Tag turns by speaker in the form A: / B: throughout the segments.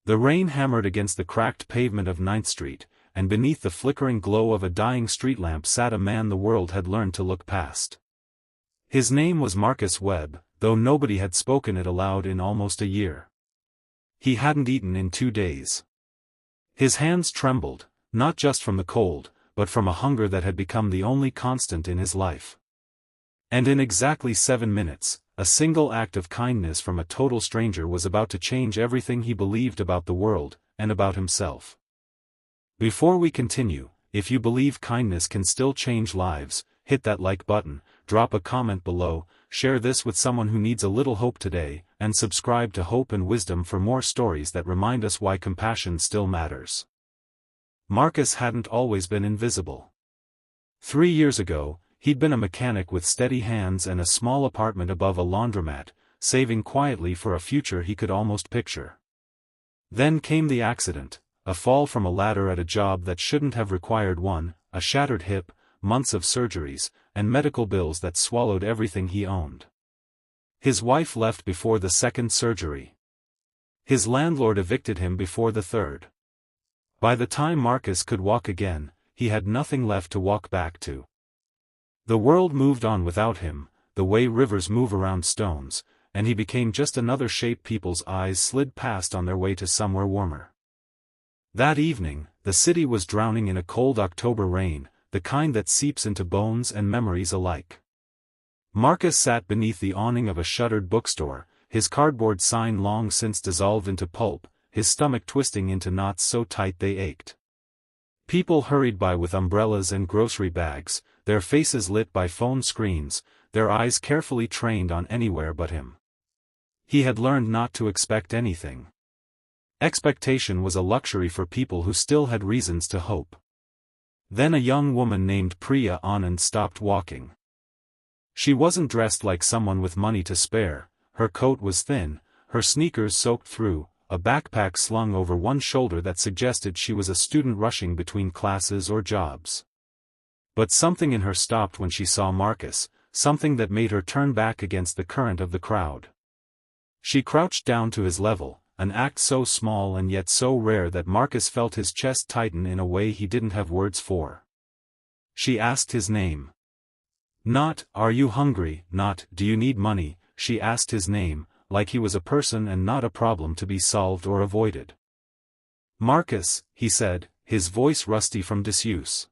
A: The rain hammered against the cracked pavement of Ninth Street, and beneath the flickering glow of a dying street lamp sat a man the world had learned to look past. His name was Marcus Webb, though nobody had spoken it aloud in almost a year. He hadn't eaten in 2 days. His hands trembled, not just from the cold, but from a hunger that had become the only constant in his life. And in exactly 7 minutes, a single act of kindness from a total stranger was about to change everything he believed about the world, and about himself. Before we continue, if you believe kindness can still change lives, hit that like button, drop a comment below, share this with someone who needs a little hope today, and subscribe to Hope and Wisdom for more stories that remind us why compassion still matters. Marcus hadn't always been invisible. 3 years ago, he'd been a mechanic with steady hands and a small apartment above a laundromat, saving quietly for a future he could almost picture. Then came the accident, a fall from a ladder at a job that shouldn't have required one, a shattered hip, months of surgeries, and medical bills that swallowed everything he owned. His wife left before the second surgery. His landlord evicted him before the third. By the time Marcus could walk again, he had nothing left to walk back to. The world moved on without him, the way rivers move around stones, and he became just another shape people's eyes slid past on their way to somewhere warmer. That evening, the city was drowning in a cold October rain, the kind that seeps into bones and memories alike. Marcus sat beneath the awning of a shuttered bookstore, his cardboard sign long since dissolved into pulp, his stomach twisting into knots so tight they ached. People hurried by with umbrellas and grocery bags, their faces lit by phone screens, their eyes carefully trained on anywhere but him. He had learned not to expect anything. Expectation was a luxury for people who still had reasons to hope. Then a young woman named Priya Anand stopped walking. She wasn't dressed like someone with money to spare, her coat was thin, her sneakers soaked through, a backpack slung over one shoulder that suggested she was a student rushing between classes or jobs. But something in her stopped when she saw Marcus, something that made her turn back against the current of the crowd. She crouched down to his level, an act so small and yet so rare that Marcus felt his chest tighten in a way he didn't have words for. She asked his name. Not, "Are you hungry?" Not, "Do you need money?" She asked his name, like he was a person and not a problem to be solved or avoided. "Marcus," he said, his voice rusty from disuse.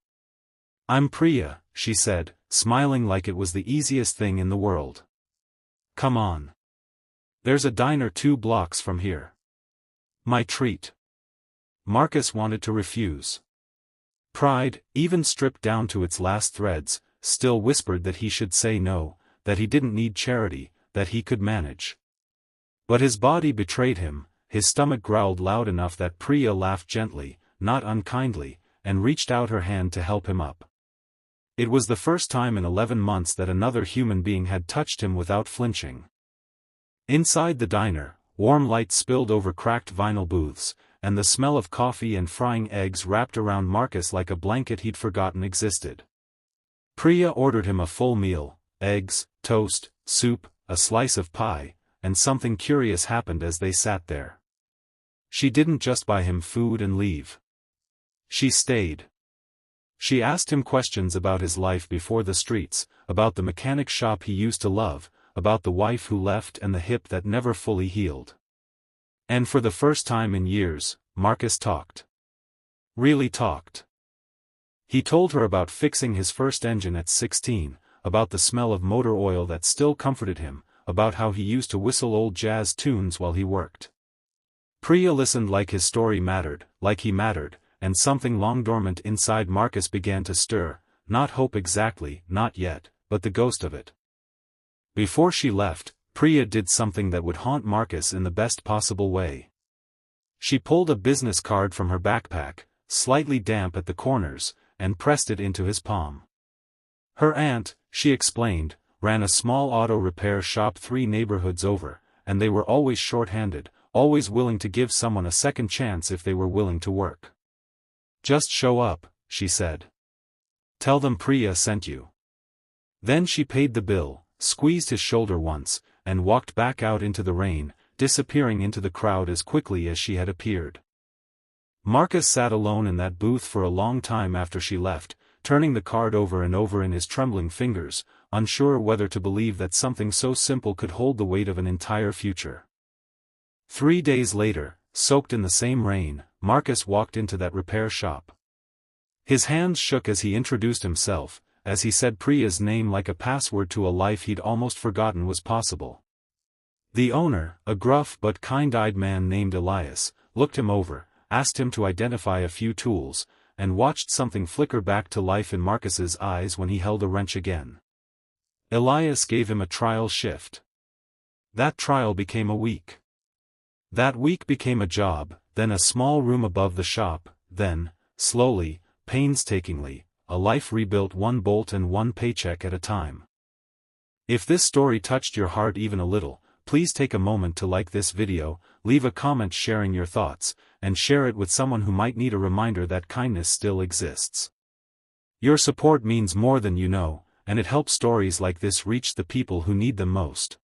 A: "I'm Priya," she said, smiling like it was the easiest thing in the world. "Come on. There's a diner 2 blocks from here. My treat." Marcus wanted to refuse. Pride, even stripped down to its last threads, still whispered that he should say no, that he didn't need charity, that he could manage. But his body betrayed him, his stomach growled loud enough that Priya laughed gently, not unkindly, and reached out her hand to help him up. It was the first time in 11 months that another human being had touched him without flinching. Inside the diner, warm light spilled over cracked vinyl booths, and the smell of coffee and frying eggs wrapped around Marcus like a blanket he'd forgotten existed. Priya ordered him a full meal, eggs, toast, soup, a slice of pie, and something curious happened as they sat there. She didn't just buy him food and leave. She stayed. She asked him questions about his life before the streets, about the mechanic shop he used to love, about the wife who left and the hip that never fully healed. And for the first time in years, Marcus talked. Really talked. He told her about fixing his first engine at 16, about the smell of motor oil that still comforted him, about how he used to whistle old jazz tunes while he worked. Priya listened like his story mattered, like he mattered, and something long dormant inside Marcus began to stir, not hope exactly, not yet, but the ghost of it. Before she left, Priya did something that would haunt Marcus in the best possible way. She pulled a business card from her backpack, slightly damp at the corners, and pressed it into his palm. Her aunt, she explained, ran a small auto repair shop 3 neighborhoods over, and they were always short-handed, always willing to give someone a second chance if they were willing to work. "Just show up," she said. "Tell them Priya sent you." Then she paid the bill, squeezed his shoulder once, and walked back out into the rain, disappearing into the crowd as quickly as she had appeared. Marcus sat alone in that booth for a long time after she left, turning the card over and over in his trembling fingers, unsure whether to believe that something so simple could hold the weight of an entire future. 3 days later, soaked in the same rain, Marcus walked into that repair shop. His hands shook as he introduced himself, as he said Priya's name like a password to a life he'd almost forgotten was possible. The owner, a gruff but kind-eyed man named Elias, looked him over, asked him to identify a few tools, and watched something flicker back to life in Marcus's eyes when he held a wrench again. Elias gave him a trial shift. That trial became a week. That week became a job, then a small room above the shop, then, slowly, painstakingly, a life rebuilt one bolt and one paycheck at a time. If this story touched your heart even a little, please take a moment to like this video, leave a comment sharing your thoughts, and share it with someone who might need a reminder that kindness still exists. Your support means more than you know, and it helps stories like this reach the people who need them most.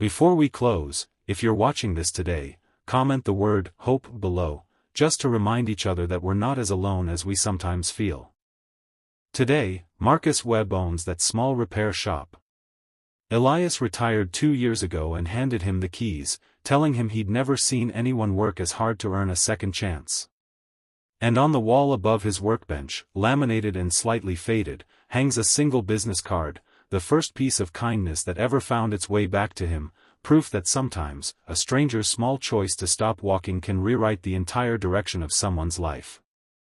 A: Before we close, if you're watching this today, comment the word "hope" below, just to remind each other that we're not as alone as we sometimes feel. Today, Marcus Webb owns that small repair shop. Elias retired 2 years ago and handed him the keys, telling him he'd never seen anyone work as hard to earn a second chance. And on the wall above his workbench, laminated and slightly faded, hangs a single business card, the first piece of kindness that ever found its way back to him, proof that sometimes, a stranger's small choice to stop walking can rewrite the entire direction of someone's life.